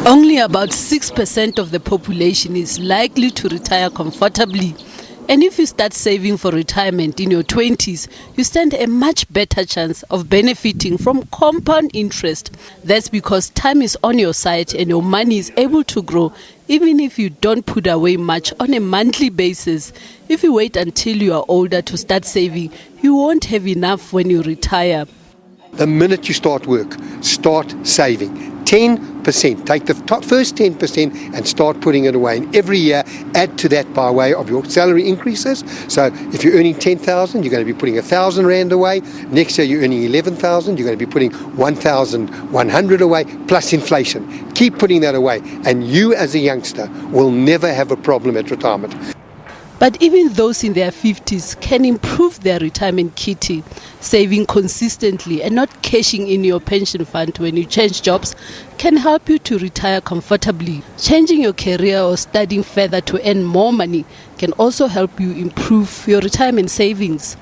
Only about 6% of the population is likely to retire comfortably. And if you start saving for retirement in your 20s, you stand a much better chance of benefiting from compound interest. That's because time is on your side and your money is able to grow even if you don't put away much on a monthly basis. If you wait until you are older to start saving, you won't have enough when you retire. The minute you start work, start saving. 10%, take the first 10% and start putting it away. And every year, add to that by way of your salary increases. So if you're earning 10,000, you're going to be putting 1,000 Rand away. Next year, you're earning 11,000, you're going to be putting 1,100 away, plus inflation. Keep putting that away. And you as a youngster will never have a problem at retirement. But even those in their 50s can improve their retirement kitty. Saving consistently and not cashing in your pension fund when you change jobs can help you to retire comfortably. Changing your career or studying further to earn more money can also help you improve your retirement savings.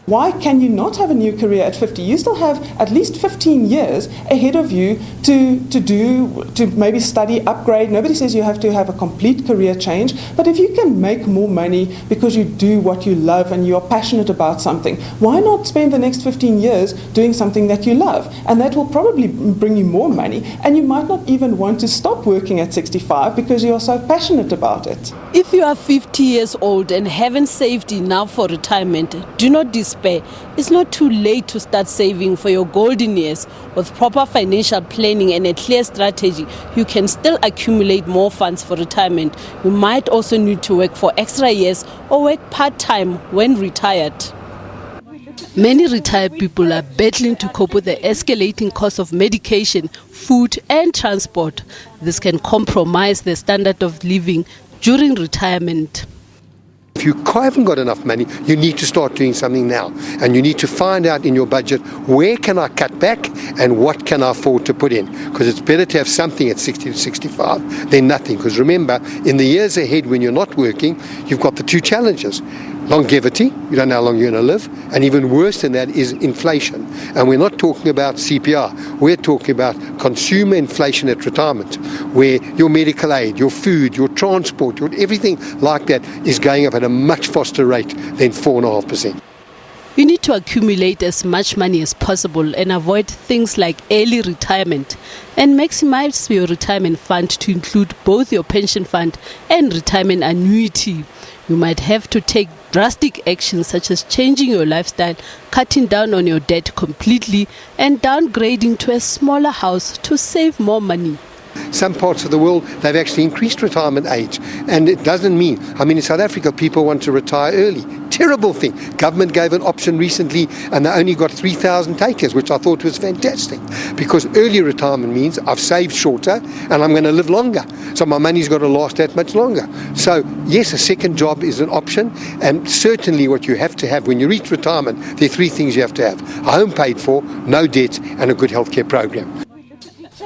Why can you not have a new career at 50? You still have at least 15 years ahead of you to maybe study, upgrade. Nobody says you have to have a complete career change, but if you can make more money because you do what you love and you are passionate about something, why not spend the next 15 years doing something that you love? And that will probably bring you more money, and you might not even want to stop working at 65 because you are so passionate about it. If you are 50 years old and haven't saved enough for retirement, do not despair. It's not too late to start saving for your golden years. With proper financial planning and a clear strategy, you can still accumulate more funds for retirement. You might also need to work for extra years or work part-time when retired. Many retired people are battling to cope with the escalating cost of medication, food and transport. This can compromise their standard of living during retirement. If you haven't got enough money, you need to start doing something now. And you need to find out in your budget, where can I cut back and what can I afford to put in? Because it's better to have something at 60 to 65 than nothing. Because remember, in the years ahead when you're not working, you've got the two challenges. Longevity, you don't know how long you're going to live, and even worse than that is inflation. And we're not talking about CPR, we're talking about consumer inflation at retirement, where your medical aid, your food, your transport, everything like that is going up at a much faster rate than 4.5%. You need to accumulate as much money as possible and avoid things like early retirement, and maximize your retirement fund to include both your pension fund and retirement annuity. You might have to take drastic actions such as changing your lifestyle, cutting down on your debt completely, and downgrading to a smaller house to save more money. Some parts of the world, they've actually increased retirement age. And it doesn't mean, in South Africa, people want to retire early. Terrible thing. Government gave an option recently and they only got 3,000 takers, which I thought was fantastic. Because early retirement means I've saved shorter and I'm going to live longer. So my money's got to last that much longer. So yes, a second job is an option. And certainly what you have to have when you reach retirement, there are three things you have to have. A home paid for, no debt, and a good healthcare program.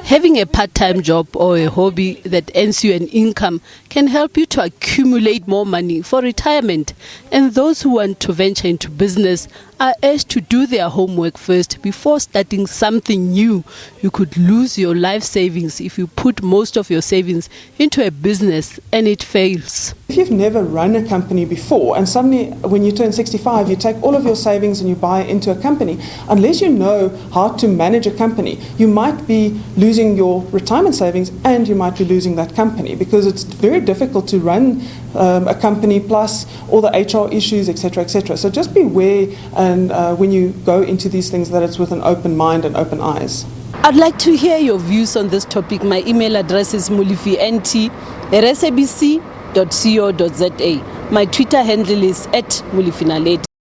Having a part-time job or a hobby that earns you an income can help you to accumulate more money for retirement. And those who want to venture into business are urged to do their homework first before starting something new. You could lose your life savings if you put most of your savings into a business and it fails. If you've never run a company before and suddenly when you turn 65 you take all of your savings and you buy into a company, unless you know how to manage a company, you might be losing your retirement savings and you might be losing that company, because it's very difficult to run a company plus all the HR issues, etc., etc. So just beware, and when you go into these things, that it's with an open mind and open eyes. I'd like to hear your views on this topic. My email address is mulifient@sabc.co.za. My Twitter handle is @mulifinaledi.